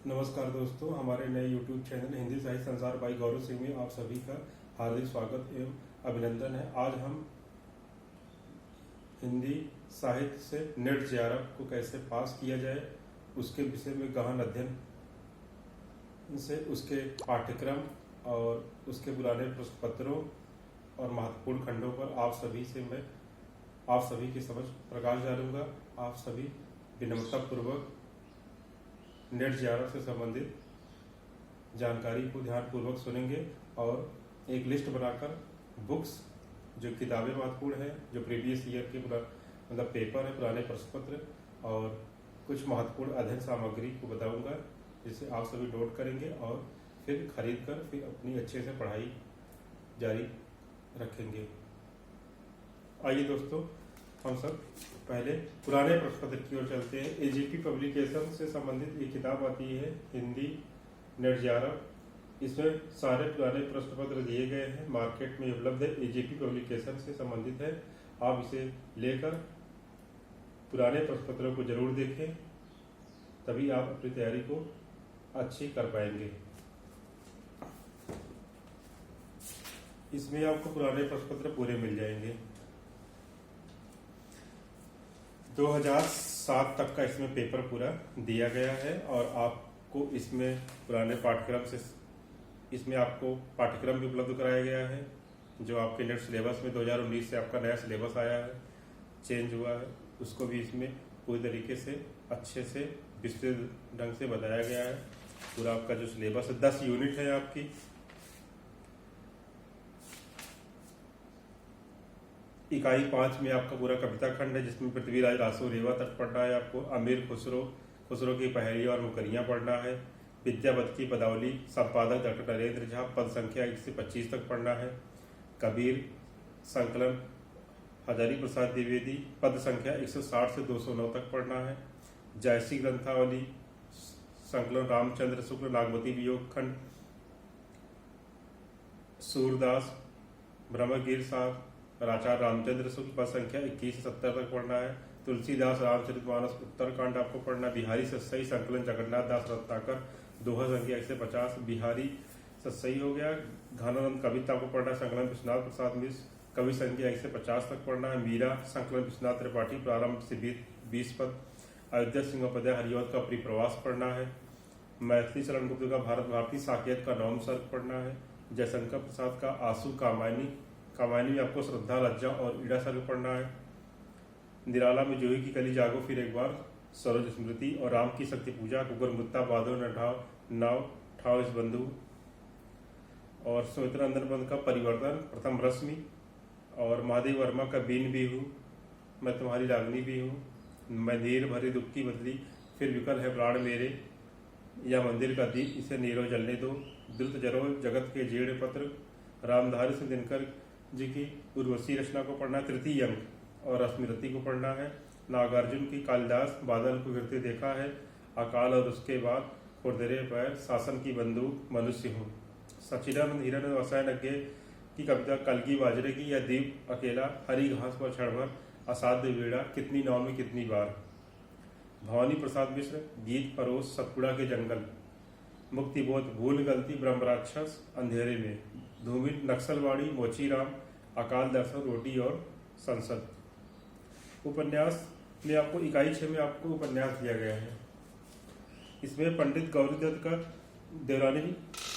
नमस्कार दोस्तों, हमारे नए YouTube चैनल हिंदी साहित्य संसार बाई गौरव सिंह में आप सभी का हार्दिक स्वागत एवं अभिनंदन है। आज हम हिंदी साहित्य से नेट जेआरएफ को कैसे पास किया जाए उसके विषय में गहन अध्ययन से उसके पाठ्यक्रम और उसके पुराने प्रश्न पत्रों और महत्वपूर्ण खंडों पर आप सभी के समझ प्रकाश डालूंगा। आप सभी विनम्रतापूर्वक नेट जेआरएफ से संबंधित जानकारी को ध्यानपूर्वक सुनेंगे और एक लिस्ट बनाकर बुक्स जो किताबें महत्वपूर्ण है, जो प्रीवियस ईयर के मतलब पेपर है, पुराने प्रश्न पत्र और कुछ महत्वपूर्ण अध्ययन सामग्री को बताऊंगा, जिसे आप सभी नोट करेंगे और फिर खरीद कर फिर अपनी अच्छे से पढ़ाई जारी रखेंगे। आइए दोस्तों, हम सब पहले पुराने प्रश्न पत्र की ओर चलते हैं। एजीपी पब्लिकेशन से संबंधित ये किताब आती है हिंदी नेट जेआरएफ। इसमें सारे पुराने प्रश्न पत्र दिए गए हैं, मार्केट में उपलब्ध है, एजीपी पब्लिकेशन से संबंधित है। आप इसे लेकर पुराने प्रश्न पत्रों को जरूर देखें, तभी आप अपनी तैयारी को अच्छी कर पाएंगे। इसमें आपको पुराने प्रश्न पत्र पूरे मिल जाएंगे। 2007 तक का इसमें पेपर पूरा दिया गया है और आपको इसमें पुराने पाठ्यक्रम से इसमें आपको पाठ्यक्रम भी उपलब्ध कराया गया है, जो आपके नेट सिलेबस में 2019 से आपका नया सिलेबस आया है, चेंज हुआ है, उसको भी इसमें पूरी तरीके से अच्छे से विस्तृत ढंग से बताया गया है। पूरा आपका जो सिलेबस है 10 यूनिट है आपकी। इकाई 5 में आपका पूरा कविता खंड है, जिसमें पृथ्वीराज रासो रेवा तक पढ़ना है आपको। अमीर खुसरो की पहेली और मुकरियां पढ़ना है। विद्यापति की पदावली, संपादक डॉक्टर नरेंद्र झा, पद संख्या 1 से 25 तक पढ़ना है। कबीर संकलन हजारी प्रसाद द्विवेदी, पद संख्या 160 से 209 तक पढ़ना है। जयसी ग्रंथावली संकलन रामचंद्र शुक्ल नागवती वियोग खंड, सूरदास ब्रह्मगिर साहब आचार्य रामचंद्र शुक्ल, पद संख्या 21 से 70 तक पढ़ना है। तुलसीदास रामचरितमानस उत्तरकांड आपको पढ़ना। बिहारी सत्सई संकलन जगन्नाथ दास रत्नाकर, दोहा संख्या 1 से 50। बिहारी सत्सई हो गया। घनानंद कविता आपको पढ़ना है, संकलन विश्वनाथ प्रसाद मिश्र, कवि संख्या 1 से 50 तक पढ़ना है। मीरा संकलन विश्वनाथ त्रिपाठी, प्रारंभ से 20 पद। अयोध्या सिंहोपाध्याय हरिवंश का परिप्रवास पढ़ना है। मैथिली चरण गुप्त का भारत भारती साकेत का नौम सर्ग पढ़ना है। जयशंकर प्रसाद का आंसू कामायनी में आपको श्रद्धा लज्जा और ईड़ा सर्ग पढ़ना है। निराला में जोही की कली जागो फिर एक बार, सरोज स्मृति और राम की शक्ति पूजा, कुकर मुत्ता बादो नाव ठाव इस बंधु और सुमित्रानंदन बंद का परिवर्तन, प्रथम रश्मि और महादेव वर्मा का बीन भी हूँ, मैं तुम्हारी रागनी भी हूँ, मैं नीर भरे दुख की बदली, फिर विकल है प्राण मेरे, या मंदिर का दीप इसे नीरो जलने दो, द्रुत जरो जगत के जेड़ पत्र, रामधारी सिंह दिनकर जी की उर्वशी रचना को पढ़ना है। तृतीय अंक और स्मृति को पढ़ना है। नागार्जुन की कालिदास बादल को गिरते देखा है, अकाल और उसके बाद खुरदरे पैर, शासन की बंदूक, मनुष्य हूँ। सचिदानंद हिरण वसायनज्ञ की कविता कलगी बाजरे की, या दीप अकेला, हरी घास पर क्षणभर, असाध्य वीड़ा, कितनी नाव में कितनी बार। भवानी प्रसाद मिश्र गीत परोस सतपुड़ा के जंगल, मुक्ति बोध भूल गलती, ब्रह्म राक्षस अंधेरे में, धूमिल नक्सलवाड़ी, मोचीराम, अकाल दर्शन, रोटी और संसद। उपन्यास में आपको इकाई 6 में आपको उपन्यास दिया गया है। इसमें पंडित गौरीदत्त का देवरानी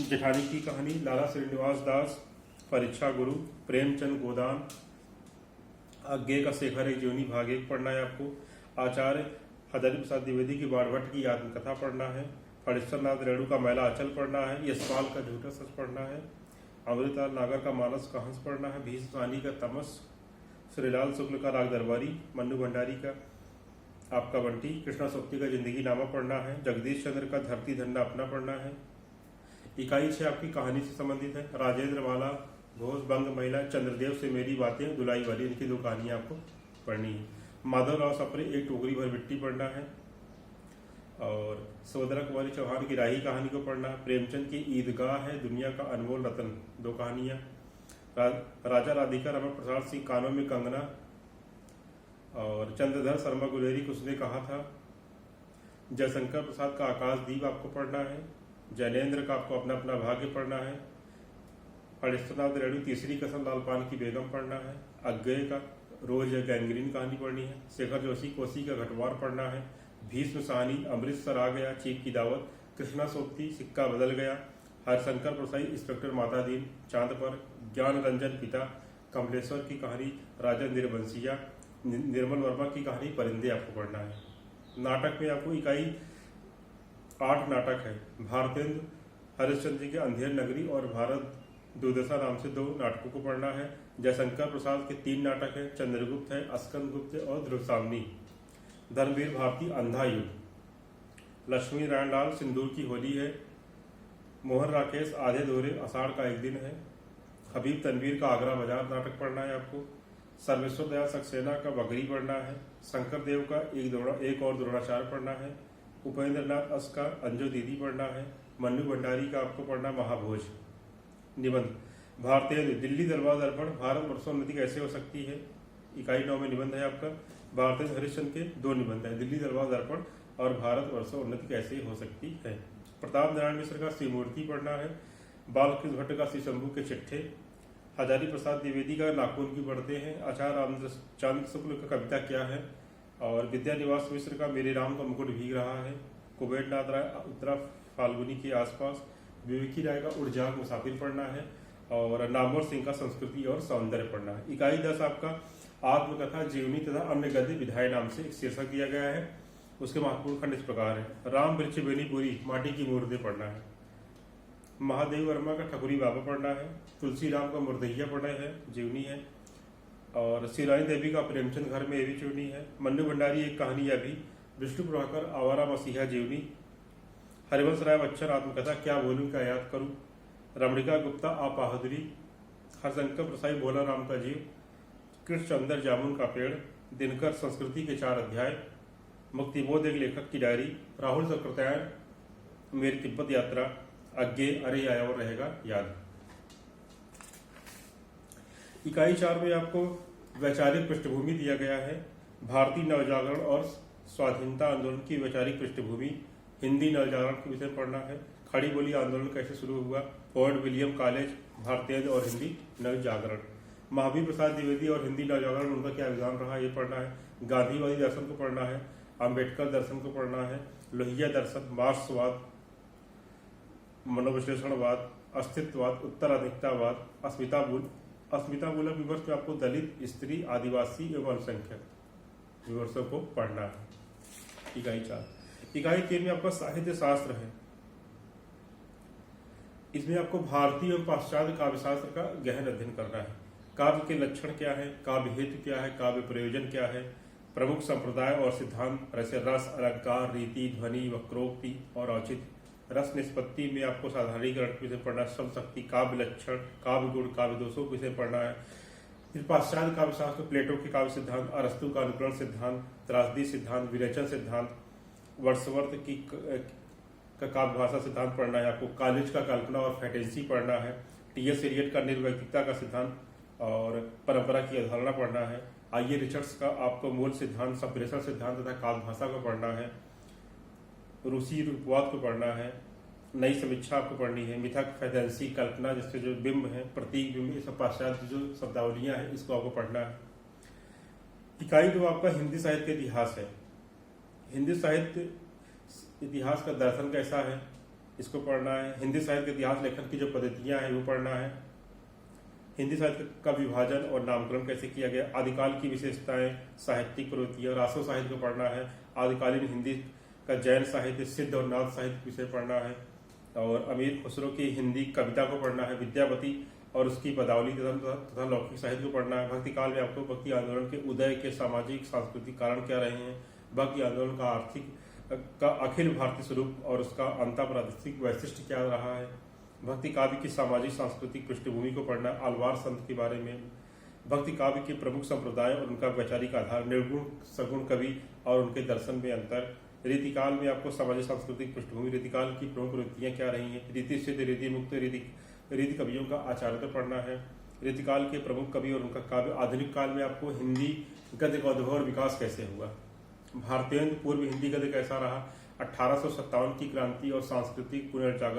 जेठानी की कहानी, लाला श्रीनिवास दास परीक्षा गुरु, प्रेमचंद गोदान आज्ञे का शेखर एक जीवनी भाग 1 पढ़ना है आपको। आचार्य हजारी प्रसाद द्विवेदी की बाणभट्ट की आत्मकथा पढ़ना है। फणीश्वरनाथ रेणु का मैला अचल पढ़ना है। यशपाल का झूठा सच पढ़ना है। अमृतलाल नागर का मानस का हंस पढ़ना है। भीष्म साहनी का तमस, श्रीलाल शुक्ल का राग दरबारी, मन्नू भंडारी का आपका बंटी, कृष्णा सोप्ती का जिंदगी नामा पढ़ना है। जगदीश चंद्र का धरती धन्ना अपना पढ़ना है। इकाई 6 आपकी कहानी से संबंधित है। राजेंद्र माला घोष, बंग महिला, चंद्रदेव से मेरी बातें, दुलाई वाली, इनकी 2 कहानियां आपको पढ़नी है। माधवराव सप्रे एक टोकरी भर मिट्टी पढ़ना है और सोदरा कुमारी चौहान की राही कहानी को पढ़ना है। प्रेमचंद की ईदगाह है दुनिया का अनमोल रतन, 2 कहानियां। राजा राधिका रमन प्रसाद सिंह कानों में कंगना और चंद्रधर शर्मा गुलेरी को उसने कहा था। जयशंकर प्रसाद का आकाशदीप आपको पढ़ना है। जैनेन्द्र का आपको अपना अपना भाग्य पढ़ना है। फणीश्वरनाथ रेणु तीसरी कसम लाल पान की बेगम पढ़ना है। अज्ञेय का रोज गैंग्रीन कहानी पढ़नी है। शेखर जोशी कोसी का घटवार पढ़ना है। भीष्म साहनी अमृतसर आ गया चीफ की दावत। कृष्णा सोप्ती सिक्का बदल गया। हरशंकर प्रसाई इंस्पेक्टर माता दीन चांद पर। ज्ञान रंजन पिता कमलेश्वर की कहानी राजा निर्वंशिया। निर्मल वर्मा की कहानी परिंदे आपको पढ़ना है। नाटक में आपको इकाई 8 नाटक है। भारतेंद्र हरिश्चंद्र जी के अंधेर नगरी और भारत दुर्दशा नाम से 2 नाटकों को पढ़ना है। जयशंकर प्रसाद के 3 नाटक है। चंद्रगुप्त है, अस्कंद गुप्त और ध्रुवसामनी। धर्मवीर भारती अंधा युग। लक्ष्मी नारायण लाल सिंदूर की होली है। मोहन राकेश आधे दोहरे आषाढ़ का एक दिन है। हबीब तनवीर का आगरा बाजार नाटक पढ़ना है आपको। सर्वेश्वर दयाल सक्सेना का बगरी पढ़ना है। शंकर देव का एक और द्रोणाचार्य पढ़ना है। उपेंद्र नाथ अस का अंजो दीदी पढ़ना है। मन्नू भंडारी का आपको पढ़ना महाभोज। निबंध भारतीय दिल्ली दरबार दर्पण भारत वर्षोन्नति कैसे हो सकती है। इकाई 9 में निबंध है आपका। भारतीय हरिश्चंद्र के 2 निबंध है, दिल्ली दरबार दर्पण और भारत वर्षोन्नति कैसे हो सकती है। प्रताप नारायण मिश्र का श्रीमूर्ति पढ़ना है। बालकृष्ण भट्ट का श्री शंभू के चिट्ठे। हजारी प्रसाद द्विवेदी का नाखून की पढ़ते हैं। आचार्य रामचंद्र शुक्ल का कविता क्या है। और विद्यानिवास मिश्र का मेरे राम का मुकुट भीग रहा है। कुबेर नाथ राय उत्तरा फाल्गुनी के आसपास। विवेकी राय का उड़जाग मुसाफिर पढ़ना है। और नामवर सिंह का संस्कृति और सौंदर्य पढ़ना है। इकाई 10 आपका आत्मकथा जीवनी तथा अन्य गद्य विधाय नाम से एक शीर्षक दिया गया है। उसके महत्वपूर्ण खंड इस प्रकार है। राम वृक्ष बेनीपुरी माटी की मूर्ति पढ़ना है। महादेव वर्मा का ठकुरी बाबा पढ़ना है। तुलसी राम का मुर्दैया पढ़ना है, जीवनी है। और शिरानी देवी का प्रेमचंद घर में एवी जीवनी है। मन्नू भंडारी एक कहानी या भी। विष्णु प्रभाकर आवारा मसीहा जीवनी। हरिवंश राय बच्चन आत्मकथा क्या बोलूं क्या याद करूं। रमणिका गुप्ता आपाहदुरी। हरशंकर प्रसाई भोला राम का जीव। कृष्णचंद्र जामुन का पेड़। दिनकर संस्कृति के 4 अध्याय। मुक्तिबोध एक लेखक की डायरी। राहुल सक्रतायन मेरी तिब्बत यात्रा। अज्ञे अरे आया और रहेगा याद। इकाई 4 में आपको वैचारिक पृष्ठभूमि दिया गया है। भारतीय नवजागरण और स्वाधीनता आंदोलन की वैचारिक पृष्ठभूमि। हिंदी नवजागरण के विषय पढ़ना है। खड़ी बोली आंदोलन कैसे शुरू हुआ। फोर्ट विलियम कॉलेज भारतीय और हिंदी नवजागरण। महावीर प्रसाद द्विवेदी और हिंदी नवजागरण उनका क्या योगदान रहा ये पढ़ना है। गांधीवादी दर्शन को पढ़ना है। अम्बेडकर दर्शन को पढ़ना है। लोहिया दर्शन, मार्क्सवाद, मनोविश्लेषणवाद, अस्तित्ववाद, उत्तराधिकतावाद, अस्मितामूलक विमर्श में आपको दलित, स्त्री, आदिवासी एवं अल्पसंख्यक विमर्शों को पढ़ना है। इकाई 4। इकाई 3 में आपका साहित्य शास्त्र है। इसमें आपको भारतीय और पाश्चात्य काव्य शास्त्र का गहन अध्ययन करना है। काव्य के लक्षण क्या है, काव्य हेतु क्या है, काव्य प्रयोजन क्या है, प्रमुख संप्रदाय और सिद्धांत, जैसे रस, अलंकार, रीति, ध्वनि, वक्रोक्ति और औचित्य। रस निष्पत्ति में आपको साधारणीकरण के विषय पढ़ना है। शब्द शक्ति, काव्य लक्षण, काव्य गुण, काव्य दोषों के विषय पढ़ना है। फिर पाश्चात्य काव्य शास्त्र, प्लेटो के काव्य सिद्धांत, अरस्तु का अनुकरण सिद्धांत, त्रासदी सिद्धांत, विरेचन सिद्धांत, वर्ड्सवर्थ की का काव्य भाषा सिद्धांत पढ़ना है आपको। कॉलेज का कल्पना और फैंटेसी पढ़ना है। टी.एस. एलियट का निर्वैयक्तिकता का सिद्धांत और परंपरा की अवधारणा पढ़ना है। आई.ए. रिचर्ड्स का आपको मूल सिद्धांत, संप्रेषण सिद्धांत तथा काव्य भाषा को पढ़ना है। रूसी रूपवाद को पढ़ना है। नई समीक्षा आपको पढ़नी है। मिथक, फैंटेसी, कल्पना, जिससे जो बिंब है, प्रतीक बिंब, ये सब पाश्चात्य जो शब्दावलियां हैं इसको आपको पढ़ना है। इकाई 2 आपका हिंदी साहित्य का इतिहास है। हिंदी साहित्य इतिहास का दर्शन कैसा है इसको पढ़ना है। हिंदी साहित्य के इतिहास लेखन की जो पद्धतियां हैं वो पढ़ना है। हिंदी साहित्य का विभाजन और नामकरण कैसे किया गया। आदिकाल की विशेषताएं, साहित्यिक प्रवृत्तियां, रासो साहित्य को पढ़ना है। आदिकालीन हिंदी का जैन साहित्य, सिद्ध और नाथ साहित्य विषय पढ़ना है। और अमीर खुसरो की हिंदी कविता को पढ़ना है। विद्यापति और उसकी पदावली तथा लौकिक साहित्य को पढ़ना है। भक्ति काल में आपको भक्ति आंदोलन के उदय के सामाजिक सांस्कृतिक कारण क्या रहे हैं। भक्ति आंदोलन का आर्थिक का अखिल भारतीय स्वरूप और उसका अंतःप्रादेशिक वैशिष्ट क्या रहा है। भक्ति काव्य की सामाजिक सांस्कृतिक पृष्ठभूमि को पढ़ना। आलवार संत के बारे में। भक्ति काव्य के प्रमुख संप्रदाय और उनका वैचारिक आधार। निर्गुण सगुण कवि और उनके दर्शन में अंतर। रीतिकाल में आपको सामाजिक सांस्कृतिक पृष्ठभूमि, रीतिकाल की प्रमुख वृत्तियां क्या रही हैं। रीति सिद्ध, रीति मुक्त, रीति कवियों का आचार्य पढ़ना है। रीतिकाल के प्रमुख कवि और उनका काव्य। आधुनिक काल में आपको हिंदी गद्य का उद्भव और विकास कैसे हुआ। भारतेंद्र पूर्व हिंदी गद्य कैसा रहा। 1857 की क्रांति और सांस्कृतिक पुनर्जागरण